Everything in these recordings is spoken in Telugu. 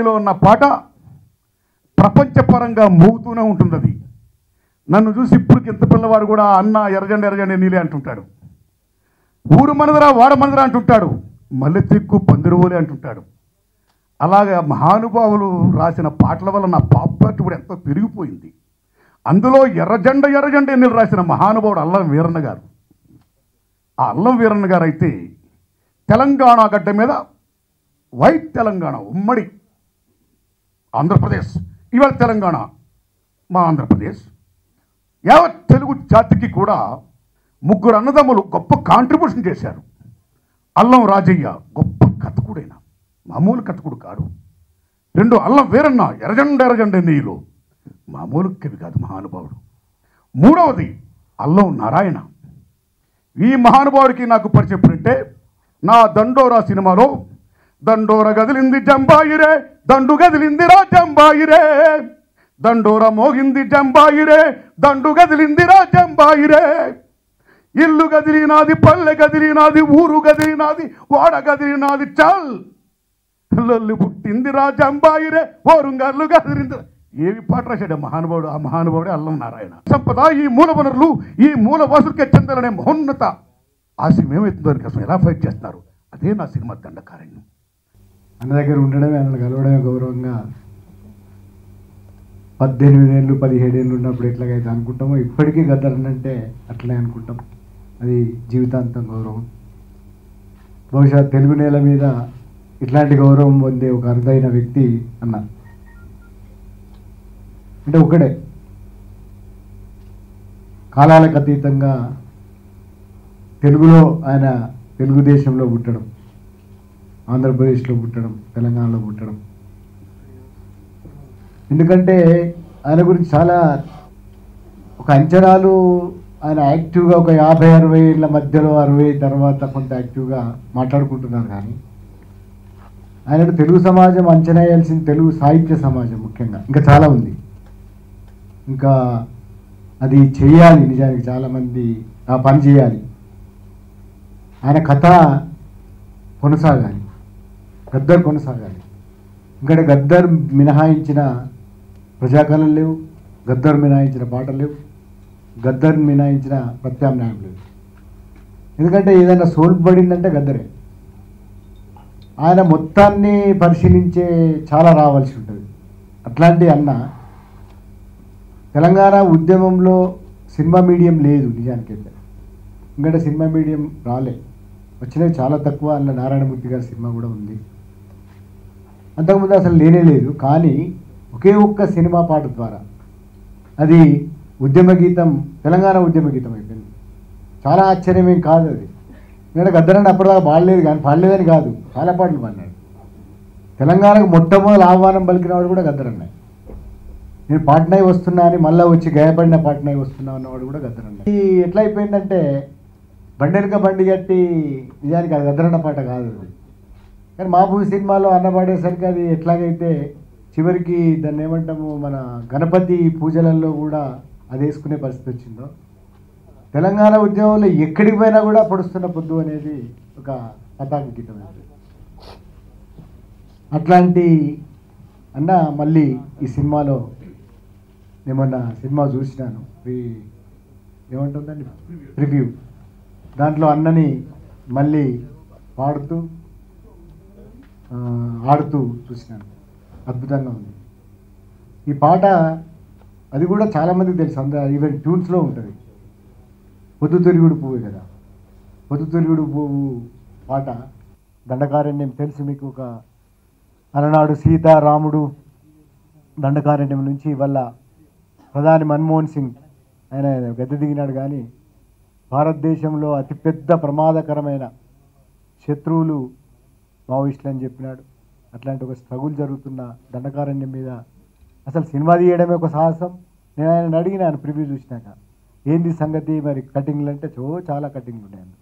నీలో ఉన్న పాట ప్రపంచపరంగా మోగుతూనే ఉంటుంది. అది నన్ను చూసి ఇప్పటికి ఎంత పిల్లవాడు కూడా అన్న ఎర్రజెండ ఎర్రజెండ నీలే అంటుంటాడు. ఊరు మనదరా వాడ మనదరా అంటుంటాడు. మల్లెతిక్కు పందిరువోలే అంటుంటాడు. అలాగే మహానుభావులు రాసిన పాటల వల్ల నా పాపులారిటీ కూడా ఎంతో పెరిగిపోయింది. అందులో ఎర్రజెండ ఎర్రజెండ ఎన్నిలు రాసిన మహానుభావుడు అల్లం వీరన్న గారు. ఆ అల్లం వీరన్న గారు అయితే తెలంగాణ గడ్డ మీద వైట్ తెలంగాణ ఉమ్మడి ఆంధ్రప్రదేశ్, ఇవాళ తెలంగాణ మా ఆంధ్రప్రదేశ్, యావత్ తెలుగు జాతికి కూడా ముగ్గురు అన్నదమ్ములు గొప్ప కాంట్రిబ్యూషన్ చేశారు. అల్లం రాజయ్య గొప్ప కథకుడైన, మామూలు కథకుడు కాడు. రెండు అల్లం వీరన్న ఎర్రజెండ ఎర్రజెండ నీళ్ళు, మామూలు కవి కాదు, మహానుభావుడు. మూడవది అల్లం నారాయణ. ఈ మహానుభావుడికి నాకు పరిచయం ఎప్పుడంటే నా దండోరా సినిమాలో దండోర గదిలింది జంబాయిరే, దండు గదిలింది రా జంబాయిరే, దండోర మోగింది జంబాయిరే, దండు గదిలింది రా జంబాయిరే, ఇల్లు గదిలినాది పల్లె గదిలినాది ఊరు గదిలినాది వాడ గదిలినాది చల్ లొల్లి పుట్టింది రా జంబాయిరే, ఓరుంగర్లు గదిలింది. ఏవి పాట రాశాడు మహానుభావుడు? ఆ మహానుభావుడే అల్లం నారాయణ. సంపద ఈ మూల వనరులు ఈ మూల వాసులకే చెందాలనే మహోన్నత ఆశయం ఏమవుతుందో దానికోసం ఎలా ఫైట్ చేస్తున్నారు. అదే నా సినిమా దండకారణ్యం. అన్న దగ్గర ఉండడమే, అన్న కలవడమే గౌరవంగా 18 ఏళ్ళు 17 ఏళ్ళు ఉన్నప్పుడు ఎట్లాగైతే అనుకుంటామో ఇప్పటికీ గద్దరనంటే అట్లనే అనుకుంటాం. అది జీవితాంతం గౌరవం. బహుశా తెలుగు నేల మీద ఇట్లాంటి గౌరవం పొందే ఒక అరుదైన వ్యక్తి అన్న. అంటే ఒకడే కాలాలకు అతీతంగా తెలుగులో ఆయన తెలుగుదేశంలో పుట్టడం, ఆంధ్రప్రదేశ్లో పుట్టడం, తెలంగాణలో పుట్టడం. ఎందుకంటే ఆయన గురించి చాలా ఒక అంచనాలు, ఆయన యాక్టివ్గా ఒక 50-60 ఏళ్ళ మధ్యలో 60 తర్వాత కొంత యాక్టివ్గా మాట్లాడుకుంటున్నారు. కానీ ఆయన తెలుగు సమాజం అంచనా వేయాల్సింది తెలుగు సాహిత్య సమాజం ముఖ్యంగా ఇంకా చాలా ఉంది. ఇంకా అది చేయాలి, నిజానికి చాలామంది ఆ పని చేయాలి. ఆయన కథ కొనసాగాలి, గద్దర్ కొనసాగాలి. ఎందుకంటే గద్దర్ మినహాయించిన ప్రజాకళలు లేవు, గద్దర్ మినహాయించిన పాటలు లేవు, గద్దర్ మినహాయించిన ప్రత్యామ్నాయం లేదు. ఎందుకంటే ఏదైనా సోల్పడిందంటే గద్దరే. ఆయన మొత్తాన్ని పరిశీలించే చాలా రావాల్సి ఉంటుంది. అట్లాంటి అన్న తెలంగాణ ఉద్యమంలో సినిమా మీడియం లేదు నిజానికైతే. ఎందుకంటే సినిమా మీడియం రాలే, వచ్చినవి చాలా తక్కువ. అందులో నారాయణమూర్తి గారి సినిమా కూడా ఉంది, అంతకుముందు అసలు లేనే లేదు. కానీ ఒకే ఒక్క సినిమా పాట ద్వారా అది ఉద్యమ గీతం, తెలంగాణ ఉద్యమ గీతం అయిపోయింది. చాలా ఆశ్చర్యమేం కాదు అది. ఎందుకంటే గద్దరని అప్పటిదాకా పాడలేదు, కానీ పాడలేదని కాదు, చాలా పాటలు పాడినాడు. తెలంగాణకు మొట్టమొదటి ఆహ్వానం పలికినవాడు కూడా గద్దరన్న. నేను పాట్నాయి వస్తున్నా అని మళ్ళీ వచ్చి గాయపడిన పాట్నాయి వస్తున్నా అన్నవాడు కూడా గద్దరన్న. ఈ ఎట్లా అయిపోయిందంటే బండెనక బండి కట్టి, నిజానికి అది గద్దరన్న పాట కాదు అది. కానీ మాబూబు సినిమాలో అన్న పాడేసరికి అది ఎట్లాగైతే చివరికి దాన్ని ఏమంటాము, మన గణపతి పూజలలో కూడా అది వేసుకునే పరిస్థితి వచ్చిందో, తెలంగాణ ఉద్యమంలో ఎక్కడికి పోయినా కూడా పొడుస్తున్న పొద్దు అనేది ఒక పతాక గీతం. అట్లాంటి అన్న మళ్ళీ ఈ సినిమాలో ఏమన్నా సినిమా చూసినాను, ఏమంటుందండి ప్రివ్యూ, దాంట్లో అన్నని మళ్ళీ పాడుతూ ఆడుతూ చూసినాను. అద్భుతంగా ఉంది ఈ పాట. అది కూడా చాలామందికి తెలుసు, ఈవెన్ ట్యూన్స్లో ఉంటుంది. పొద్దుతిరుగుడు పువ్వు కదా, పొద్దుతిరుగుడు పువ్వు పాట దండకారణ్యం తెలుసు మీకు. ఒక అలనాడు సీతారాముడు దండకారణ్యం నుంచి ఇవాళ ప్రధాని మన్మోహన్ సింగ్ ఆయన గద్దె దిగినాడు. కానీ భారతదేశంలో అతిపెద్ద ప్రమాదకరమైన శత్రువులు మావోయిస్టులు అని చెప్పినాడు. అట్లాంటి ఒక స్ట్రగుల్ జరుగుతున్న దండకారణ్యం మీద అసలు సినిమా తీయడమే ఒక సాహసం. నేను ఆయన అడిగినాను ప్రివ్యూ చూసినాక, ఏంది సంగతి మరి కటింగ్లు అంటే, చాలా కటింగ్లు ఉన్నాయన్న.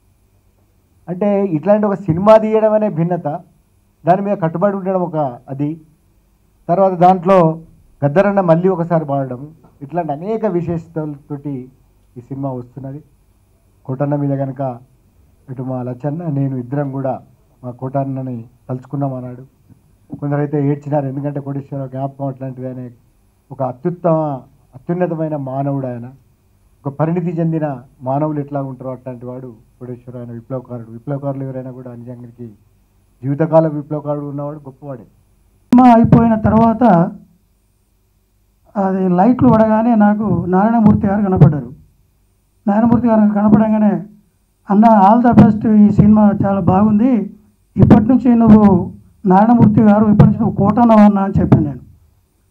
అంటే ఇట్లాంటి ఒక సినిమా తీయడం అనే భిన్నత, దాని మీద కట్టుబడి ఉండడం ఒక అది, తర్వాత దాంట్లో గద్దరన్న మళ్ళీ ఒకసారి పాడడం, ఇట్లాంటి అనేక విశేషతలతోటి ఈ సినిమా వస్తున్నది. కోటన్న మీద కనుక ఇటు మా లచ్చన్న నేను ఇద్దరం కూడా మా కోటన్నని తలుచుకున్నాం అన్నాడు. కొందరైతే ఏడ్చినారు. ఎందుకంటే కోటేశ్వరరావు జ్ఞాపకం అట్లాంటిది. ఆయన ఒక అత్యున్నతమైన మానవుడు. ఆయన ఒక పరిణితి చెందిన మానవులు ఎట్లా ఉంటారో అట్లాంటి వాడు కోటేశ్వరరావు. ఆయన విప్లవకారుడు. విప్లవకారులు ఎవరైనా కూడా నిజానికి జీవితకాల విప్లవకారుడు ఉన్నవాడు గొప్పవాడే. సినిమా అయిపోయిన తర్వాత అది లైట్లు పడగానే నాకు నారాయణమూర్తి గారు కనపడ్డారు. నారాయణమూర్తి గారు కనపడగానే, అన్న ఆల్ ద బెస్ట్, ఈ సినిమా చాలా బాగుంది, ఇప్పటి నుంచి నువ్వు నారాయణమూర్తి గారు ఇప్పటి నుంచి నువ్వు కోటన్నవా అన్న అని చెప్పాను నేను.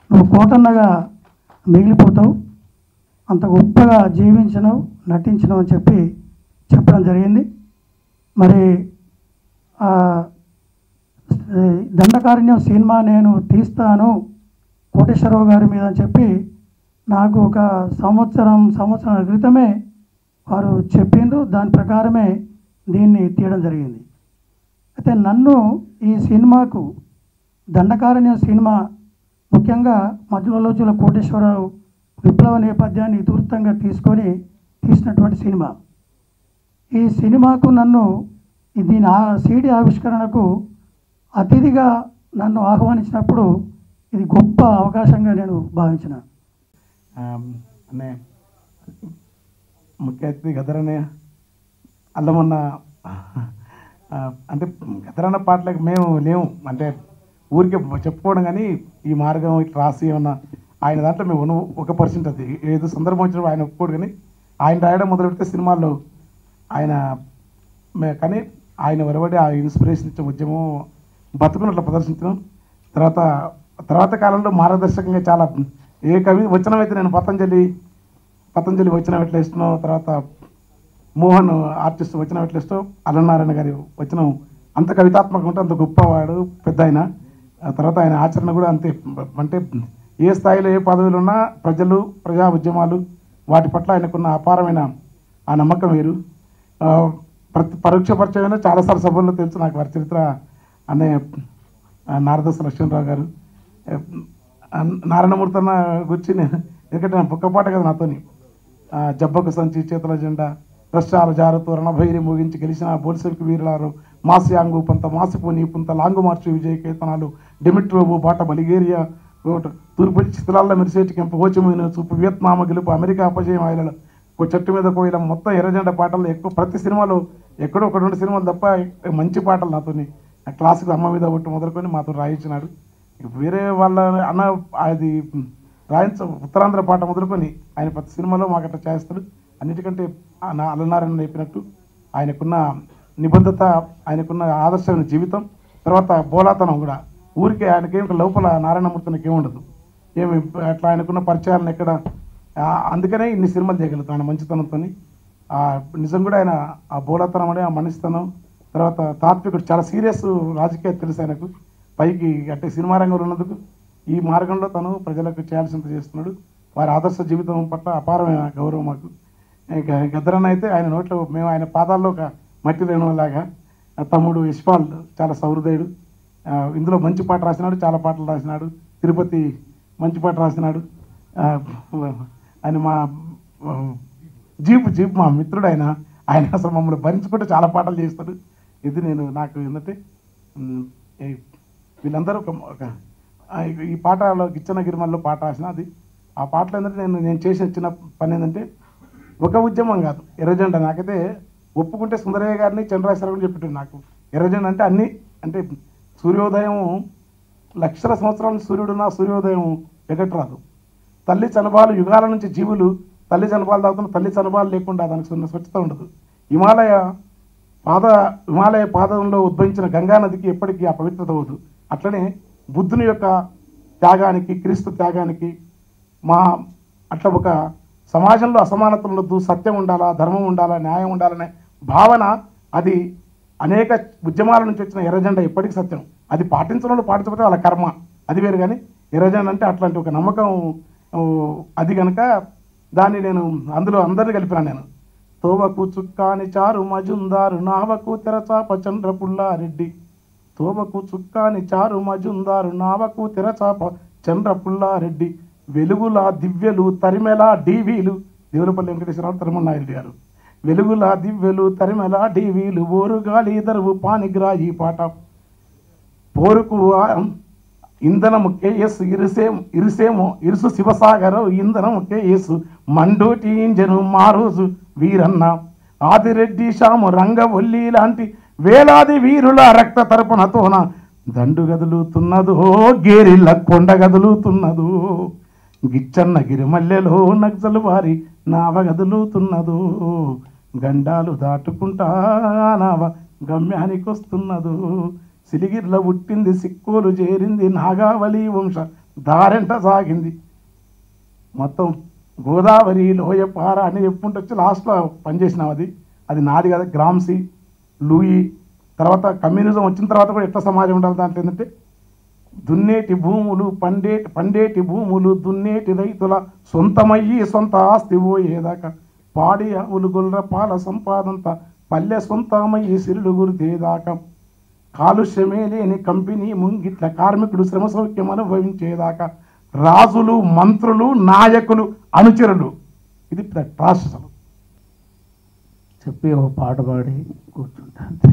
నువ్వు కోటన్నగా మిగిలిపోతావు, అంత గొప్పగా జీవించను నటించను అని చెప్పడం జరిగింది. మరి దండకారణ్యం సినిమా నేను తీస్తాను కోటేశ్వరరావు గారి మీద అని చెప్పి నాకు ఒక సంవత్సరం క్రితమే వారు చెప్పిండ్రు. దాని ప్రకారమే దీన్ని తీయడం జరిగింది. అయితే నన్ను ఈ సినిమాకు దండకారణ్యం సినిమా ముఖ్యంగా మధ్యలో రోజుల కోటేశ్వరరావు విప్లవ నేపథ్యాన్ని ఇతివృత్తంగా తీసుకొని తీసినటువంటి సినిమా. ఈ సినిమాకు నన్ను దీని సీడీ ఆవిష్కరణకు అతిథిగా నన్ను ఆహ్వానించినప్పుడు ఇది గొప్ప అవకాశంగా నేను భావించిన. అన్నయ్య ముఖ్య అతిథి గద్దరన్నయ్య అల్లమన్న అంటే గద్దరన్న పాటలకు మేము లేము, అంటే ఊరికే చెప్పుకోవడం, కానీ ఈ మార్గం ఇట్లా రాసి ఏమన్నా ఆయన దాంట్లో మేము 1% అది ఏదో సందర్భం వచ్చినప్పుడు ఆయన ఒప్పుకోడు. కానీ ఆయన రాయడం మొదలు పెడితే సినిమాల్లో ఆయన కానీ ఆయన వెలువడి ఆ ఇన్స్పిరేషన్ ఇచ్చే ఉద్యమం బతుకున్నట్లు ప్రదర్శించడం. తర్వాత కాలంలో మార్గదర్శకంగా చాలా ఏ కవి వచనం అయితే నేను పతంజలి వచనం ఎట్లా ఇస్తున్నాం, తర్వాత మోహన్ ఆర్టిస్ట్ వచనం ఎట్లా ఇష్టం, అలనారాయణ గారి వచనం అంత కవితాత్మకంగా ఉంటే అంత గొప్పవాడు పెద్ద ఆయన. తర్వాత ఆయన ఆచరణ కూడా అంతే. అంటే ఏ స్థాయిలో ఏ పదవులు ఉన్నా ప్రజలు ప్రజా ఉద్యమాలు వాటి పట్ల ఆయనకున్న అపారమైన ఆ నమ్మకం వేరు. పరోక్ష పరిచయమైన చాలాసార్లు సభల్లో తెలుసు నాకు. వారి చరిత్ర అనే నారదస్ లక్ష్మణరావు గారు నారాయణమూర్తి అన్న గురించి ఎందుకంటే నేను బుక్కపాట కదా నాతోని జబ్బకు సంచి చేతుల జెండా రష్యాల జారుతూ రణభైరి మోగించి గెలిచిన బోల్సెవిక్ వీరులారు మాసియాంగు పంత మాసిపు నీపుంత లాంగు మార్చి విజయ కేతనాలు డెమిట్రోబు బాట బలిగేరియా తూర్పు చిత్రాల్లో మెరిసేటి కెంపు హోచిమీను చూపు వియత్నామ గెలుపు అమెరికా అపజయం ఆయనలు చెట్టు మీద కోయిల మొత్తం ఎర్రజెండా పాటలు ఎక్కువ ప్రతి సినిమాలో ఎక్కడో 1-2 సినిమాలు తప్ప మంచి పాటలు నాతోని క్లాసిక్ అమ్మ మీద ఒట్టు మొదలుకొని మాతో రాయించినాడు. వేరే వాళ్ళ అన్న అది ఉత్తరాంధ్ర పాట మొదలుకొని ఆయన ప్రతి సినిమాలో మాకు అట్లా చేస్తాడు. అన్నిటికంటే అలనారాయణ చెప్పినట్టు ఆయనకున్న నిబద్ధత, ఆయనకున్న ఆదర్శమైన జీవితం, తర్వాత బోలాతనం కూడా ఊరికే ఆయనకేం లోపల నారాయణమూర్తికి ఏముండదు, ఏమి అట్లా ఆయనకున్న పరిచయాలను ఎక్కడ, అందుకనే ఇన్ని సినిమాలు చేయగలుగుతాం ఆయన మంచితనంతో. నిజం కూడా ఆయన ఆ బోలాతనం అనే ఆ మనిషితనం, తర్వాత తాత్వికుడు, చాలా సీరియస్ రాజకీయ తెలుసు ఆయనకు. పైకి అంటే సినిమా రంగంలో ఉన్నందుకు ఈ మార్గంలో తను ప్రజలకు చేయాల్సినంత చేస్తున్నాడు. వారి ఆదర్శ జీవితం పట్ల అపారమైన గౌరవం మాకు. గద్దరన్న అయితే ఆయన నోట్లో మేము ఆయన పాదాల్లో ఒక మట్టి రేణులాగా. తమ్ముడు యశ్పాల్ చాలా సహృదయుడు, ఇందులో మంచి పాట రాసినాడు, చాలా పాటలు రాసినాడు. తిరుపతి మంచి పాట రాసినాడు. ఆయన మా జీప్ మా మిత్రుడు. ఆయన అసలు మమ్మల్ని భరించుకుంటే చాలా పాటలు చేస్తాడు. ఇది నేను నాకు ఏంటంటే వీళ్ళందరూ ఈ పాటలో గిచ్చన గిరిమల్లో పాట రాసిన అది. ఆ పాటలు ఏంటంటే నేను చేసిన చిన్న పని ఏంటంటే ఒక ఉద్యమం కాదు, ఎర్రజెండా. నాకైతే ఒప్పుకుంటే సుందరయ్య గారిని చంద్రశేఖర్ చెప్పిట్టు నాకు ఎర్రజెండా అంటే అన్నీ, అంటే సూర్యోదయం లక్షల సంవత్సరాల సూర్యుడున్న సూర్యోదయం ఎగట్రాదు. తల్లి చనబాలు యుగాల నుంచి జీవులు తల్లి చనబాలు తాగుతున్న తల్లి చనబాలు లేకుండా దానికి స్వచ్ఛత ఉండదు. హిమాలయ పాదంలో ఉద్భవించిన గంగా నదికి ఎప్పటికీ ఆ పవిత్రత అవ్వదు. అట్లనే బుద్ధుని యొక్క త్యాగానికి, క్రీస్తు త్యాగానికి అట్లా ఒక సమాజంలో అసమానతలు ఉండొద్దు, సత్యం ఉండాలా, ధర్మం ఉండాలా, న్యాయం ఉండాలనే భావన, అది అనేక ఉద్యమాల నుంచి వచ్చిన ఎర్రజెండా ఎప్పటికీ సత్యం. అది పాటించడంలో పాటించకపోతే వాళ్ళ కర్మ, అది వేరు. కానీ ఎర్రజెండా అంటే అట్లాంటి ఒక నమ్మకం. అది కనుక దాన్ని నేను అందులో అందరినీ కలిపినా. నేను తోవకు చుక్కాని చారు మజుందారు నావకు తెరచాప చంద్రపుల్లారెడ్డి, తోవకు చుక్కాని చారు మజుందారు నావకు తెరచాప చంద్రపుల్లారెడ్డి, వెలుగుల దివ్యలు తరిమెల డీవీలు, దేవులపల్లి వెంకటేశ్వరరావు తిరుమలనాయుడు గారు. వెలుగుల దివ్యలు తరిమెల డీవీలు ఓరుగాలి దరువు పానిగ్రాయి పాట, ఇంధనము కేఎస్ ఇరుసు శివసాగరు ఇంధనము కేఎస్ మండోటి ఇంజను మారోజు వీరన్న ఆదిరెడ్డి శ్యాము రంగవల్లి లాంటి వేలాది వీరుల రక్త తర్పణతోన దండు గదులుతున్నదో గేరిల్ల కొండ గదులుతున్నదో గిచ్చన్న గిరిమల్లెలో నక్సలు వారి నావ గదులుతున్నదో గండాలు దాటుకుంటా నావ గమ్యానికి వస్తున్నదో సిలిగిరిలో పుట్టింది సిక్కోలు చేరింది నాగావళి వంశ దారెంట సాగింది. మొత్తం గోదావరి లోయ పార అని చెప్పుకుంటూ వచ్చి లాస్ట్లో పనిచేసినాం. అది నాది కదా. గ్రామ్సీ, లూయి, తర్వాత కమ్యూనిజం వచ్చిన తర్వాత కూడా ఎట్లా సమాజం ఉండాలి దాంట్లో ఏంటంటే దున్నేటి భూములు పండేటి భూములు దున్నేటి రైతుల సొంతమయ్యి సొంత ఆస్తి పోయేదాకా పాడి ఆవులు గొర్రెల పాల సంపాదంతా పల్లె సొంతమయ్యి సిరులు గురిదేదాకా కాలుష్యమే లేని కంపెనీ ముంగిట్ల కార్మికుడు శ్రమ సౌఖ్యం అనుభవించేదాకా రాజులు మంత్రులు నాయకులు అనుచరులు ఇది రాష్ట్రం చెప్పి ఒక పాట పాడి కూర్చుంటా అంతే.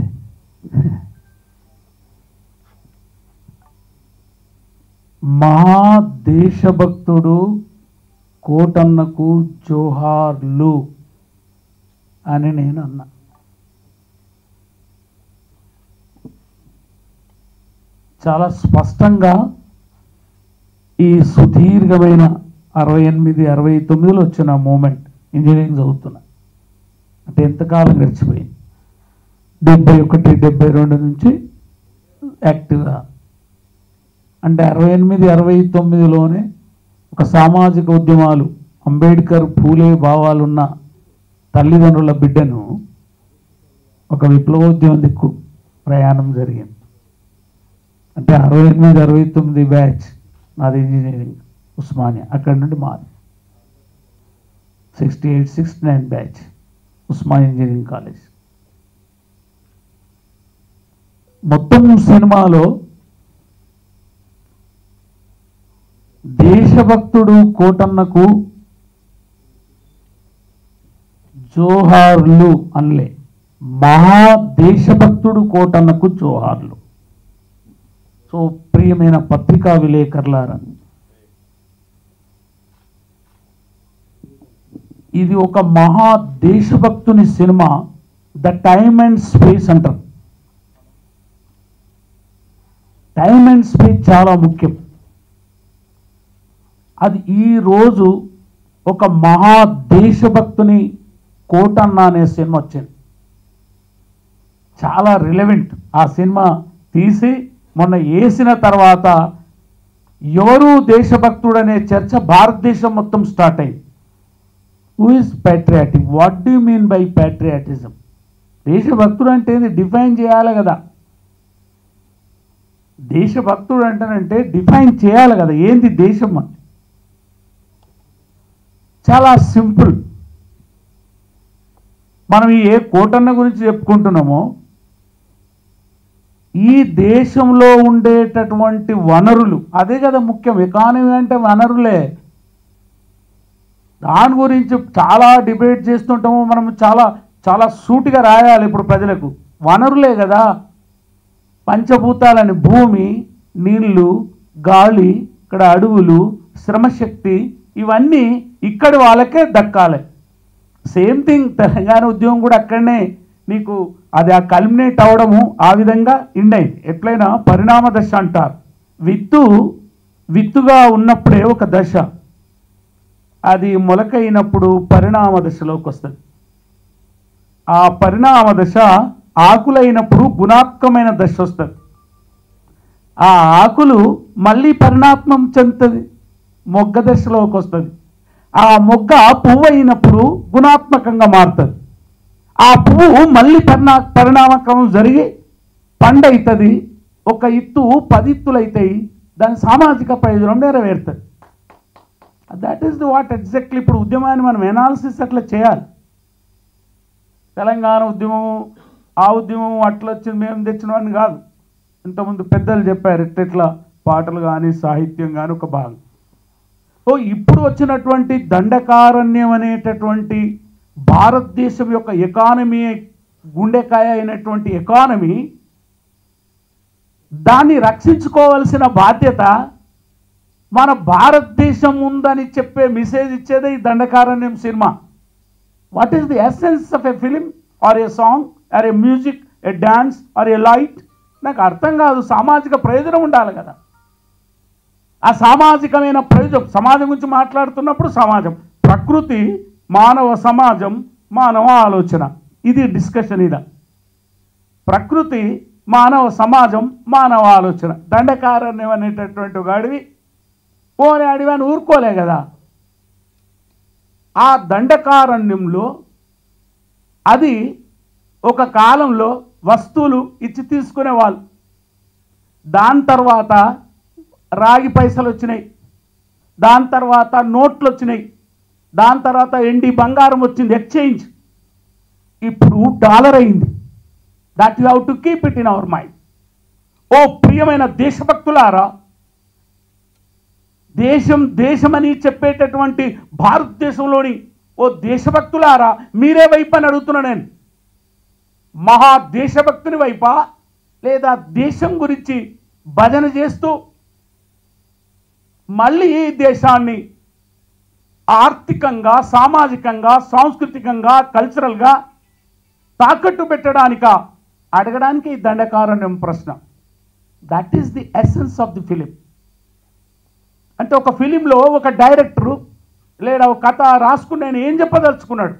మహా దేశభక్తుడు కోటన్నకు జోహార్లు అని నేను అన్నా. చాలా స్పష్టంగా ఈ సుదీర్ఘమైన 68, 69లో వచ్చిన మూమెంట్ ఇంజనీరింగ్ చదువుతున్నా అంటే ఎంతకాలం గడిచిపోయింది. 71, 72 నుంచి యాక్టివ్గా అంటే 68, 69లోనే ఒక సామాజిక ఉద్యమాలు అంబేద్కర్ పూలే భావాలున్న తల్లిదండ్రుల బిడ్డను ఒక విప్లవోద్యమం దిక్కు ప్రయాణం జరిగింది. అంటే 68, 69 బ్యాచ్ నాది ఇంజనీరింగ్ ఉస్మానియా. అక్కడి నుండి మాది 68, 69 బ్యాచ్ ఉస్మానియా ఇంజనీరింగ్ కాలేజ్. మొత్తం సినిమాలో దేశభక్తుడు కోటన్నకు జోహార్లు అనలే, మహా దేశభక్తుడు కోటన్నకు జోహార్లు. సో ప్రియమైన పత్రికా విలేకరులారా, ఇది ఒక మహా దేశభక్తుని సినిమా. ద టైమ్ అండ్ స్పేస్ అంటారు. టైమ్ అండ్ స్పేస్ చాలా ముఖ్యం. అది ఈరోజు ఒక మహా దేశభక్తుని కోటన్న అనే సినిమా వచ్చింది. చాలా రిలవెంట్. ఆ సినిమా తీసి మొన్న వేసిన తర్వాత ఎవరు దేశభక్తుడు అనే చర్చ భారతదేశం మొత్తం స్టార్ట్ అయింది. Who is patriotic? What do mean by patriotism? దేశభక్తుడు అంటే డిఫైన్ చేయాలి కదా. దేశభక్తుడు అంటేనంటే డిఫైన్ చేయాలి కదా, ఏంది దేశం అని. చాలా సింపుల్. మనం ఏ కోటన్న గురించి చెప్పుకుంటున్నామో ఈ దేశంలో ఉండేటటువంటి వనరులు, అదే కదా ముఖ్యం. ఎకానమీ అంటే వనరులే. దాని గురించి చాలా డిబేట్ చేస్తుంటాము మనం. చాలా చాలా సూటిగా రాయాలి ఇప్పుడు ప్రజలకు. వనరులే కదా పంచభూతాలని, భూమి, నీళ్లు, గాలి, ఇక్కడ అడవులు, శ్రమశక్తి, ఇవన్నీ ఇక్కడి వాళ్ళకే దక్కాలి. సేమ్ థింగ్ తెలంగాణ ఉద్యమం కూడా అక్కడనే నీకు అది ఆ కల్మినేట్ అవడము ఆ విధంగా ఇండైంది. ఎట్లయినా పరిణామ దశ అంటారు. విత్తుగా ఉన్నప్పుడే ఒక దశ, అది మొలకైనప్పుడు పరిణామ దశలోకి వస్తుంది. ఆ పరిణామ దశ ఆకులైనప్పుడు గుణాత్మకమైన దశ వస్తుంది. ఆ ఆకులు మళ్ళీ పరిణాత్మం చెందుతుంది, మొగ్గ దశలోకి వస్తుంది. ఆ మొగ్గ పువ్వు అయినప్పుడు గుణాత్మకంగా మారుతుంది. ఆ పువ్వు మళ్ళీ పరిణామక్రమం జరిగి పండు అవుతుంది. ఒక ఇత్తు 10 ఇత్తులు అవుతాయి. దాని సామాజిక ప్రయోజనం నెరవేరుతుంది. That is the what exactly. ఇప్పుడు ఉద్యమాన్ని మనం ఎనాలిసిస్ అట్లా చేయాలి. తెలంగాణ ఉద్యమం, ఆ ఉద్యమం అట్లా వచ్చింది మేము తెచ్చినవని కాదు. ఇంతకుముందు పెద్దలు చెప్పారు ఎట్లా పాటలు కానీ సాహిత్యం కానీ ఒక భాగం. ఇప్పుడు వచ్చినటువంటి దండకారణ్యం అనేటటువంటి భారతదేశం యొక్క ఎకానమీ, గుండెకాయ అయినటువంటి ఎకానమీ దాన్ని రక్షించుకోవాల్సిన బాధ్యత మన భారతదేశం ఉందని చెప్పే మెసేజ్ ఇచ్చేదే ఈ Dandakaranyam cinema. What is the essence of a film or a song or a music, a dance or a light? నాకు అర్థం కాదు. సామాజిక ప్రయోజనం ఉండాలి కదా. ఆ సామాజికమైన ప్రయోజనం, సమాజం గురించి మాట్లాడుతున్నప్పుడు సమాజం, ప్రకృతి, మానవ సమాజం, మానవ ఆలోచన, ఇది డిస్కషన్. ఇదా ప్రకృతి, మానవ సమాజం, మానవ ఆలోచన. దండకారణ్యం అనేటటువంటి ఒక అడవి, పోనీ అడవి అని ఊరుకోలే కదా. ఆ దండకారణ్యంలో అది ఒక కాలంలో వస్తువులు ఇచ్చి తీసుకునేవాళ్ళు. దాని తర్వాత రాగి పైసలు వచ్చినాయి, దాని తర్వాత నోట్లు వచ్చినాయి, దాని తర్వాత ఎండి బంగారం వచ్చింది, ఎక్స్చేంజ్. ఇప్పుడు డాలర్ అయింది. That you have to keep it in our mind. ఓ ప్రియమైన దేశభక్తులారా, దేశమని చెప్పేటటువంటి భారతదేశంలోని ఓ దేశభక్తులారా, మీరే వైపు అని అడుగుతున్నా నేను. మహా దేశభక్తుని వైపా, లేదా దేశం గురించి భజన చేస్తూ మళ్ళీ ఈ దేశాన్ని ఆర్థికంగా, సామాజికంగా, సాంస్కృతికంగా, కల్చరల్గా తాకట్టు పెట్టడానిక అడగడానికి ఈ దండకారణ్యం ప్రశ్న. That is the essence of the film. అంటే ఒక ఫిలింలో ఒక డైరెక్టరు లేదా ఒక కథ రాసుకుని నేను ఏం చెప్పదలుచుకున్నాడు,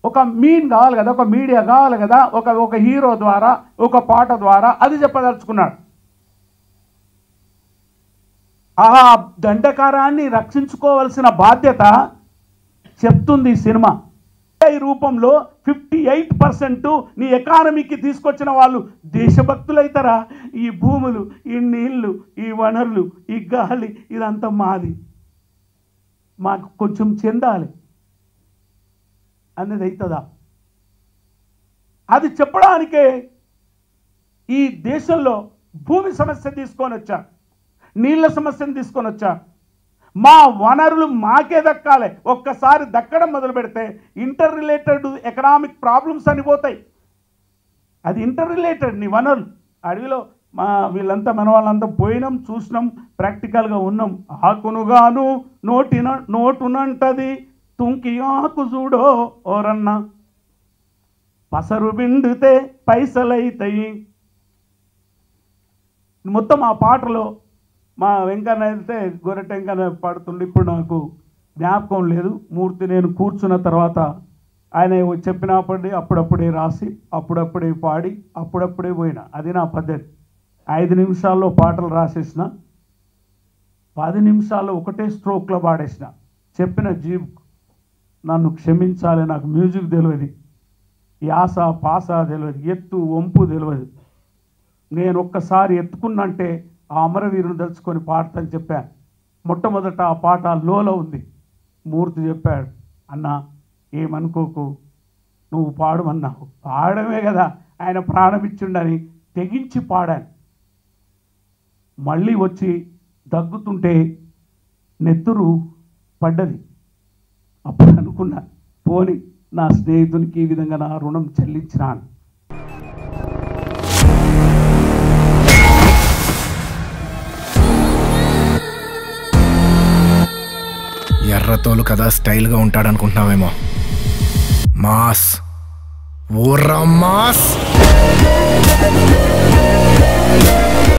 ఒక మీన్ కావాలి కదా, ఒక మీడియా కావాలి కదా, ఒక హీరో ద్వారా, ఒక పాట ద్వారా అది చెప్పదలుచుకున్నాడు. ఆ దండకారాన్ని రక్షించుకోవాల్సిన బాధ్యత చెప్తుంది ఈ సినిమా. ఈ రూపంలో 58% నీ ఎకానమీకి తీసుకొచ్చిన వాళ్ళు దేశభక్తులైతారా? ఈ భూములు, ఈ నీళ్లు, ఈ వనరులు, ఈ గాలి, ఇదంతా మాది, మాకు కొంచెం చెందాలి అనేది అవుతుందా? అది చెప్పడానికే ఈ దేశంలో భూమి సమస్య తీసుకొని వచ్చారు, నీళ్ళ సమస్యను తీసుకొని వచ్చారు. మా వనరులు మాకే దక్కాలి. ఒక్కసారి దక్కడం మొదలు పెడితే ఇంటర్ రిలేటెడ్ ఎకనామిక్ ప్రాబ్లమ్స్ అని పోతాయి. అది ఇంటర్ రిలేటెడ్. నీ వనరులు అడవిలో వీళ్ళంతా మన వాళ్ళంతా పోయినాం, చూసినాం, ప్రాక్టికల్గా ఉన్నాం. ఆకునుగాను నోటునంటది తుంకి ఆకు చూడో ఓరన్నా, పసరు బిండితే పైసలైతాయి. మొత్తం ఆ పాటలో మా వెంకన్న అయితే గొర్రెట వెంకన్న పాడుతుండే. ఇప్పుడు నాకు జ్ఞాపకం లేదు. మూర్తి నేను కూర్చున్న తర్వాత ఆయన అప్పుడప్పుడే రాసి, అప్పుడప్పుడే పాడి, అప్పుడప్పుడే పోయినా. అది నా పద్ధతి. 5 నిమిషాల్లో పాటలు రాసేసిన, 10 నిమిషాల్లో ఒకటే స్ట్రోక్లో పాడేసిన. చెప్పిన జీవ్ నన్ను క్షమించాలి, నాకు మ్యూజిక్ తెలియదు, యాస పాస తెలియదు, ఎత్తు వంపు తెలియదు. నేను ఒక్కసారి ఎత్తుకున్నంటే ఆ అమరవీరుని తలుచుకొని పాడతాను చెప్పాను. మొట్టమొదట ఆ పాట లోలో ఉంది. మూర్తి చెప్పాడు, అన్న ఏమనుకోకు, నువ్వు పాడమన్నావు. పాడమే కదా, ఆయన ప్రాణం ఇచ్చిండని తెగించి పాడాను. మళ్ళీ వచ్చి దగ్గుతుంటే నెత్తురు పడ్డది. అప్పుడు అనుకున్నా, పోని నా స్నేహితునికి ఈ విధంగా నా రుణం చెల్లించినాను. ఎర్రతోలు కదా స్టైల్గా ఉంటాడనుకుంటున్నావేమో. Mass, ఊర్రా mass.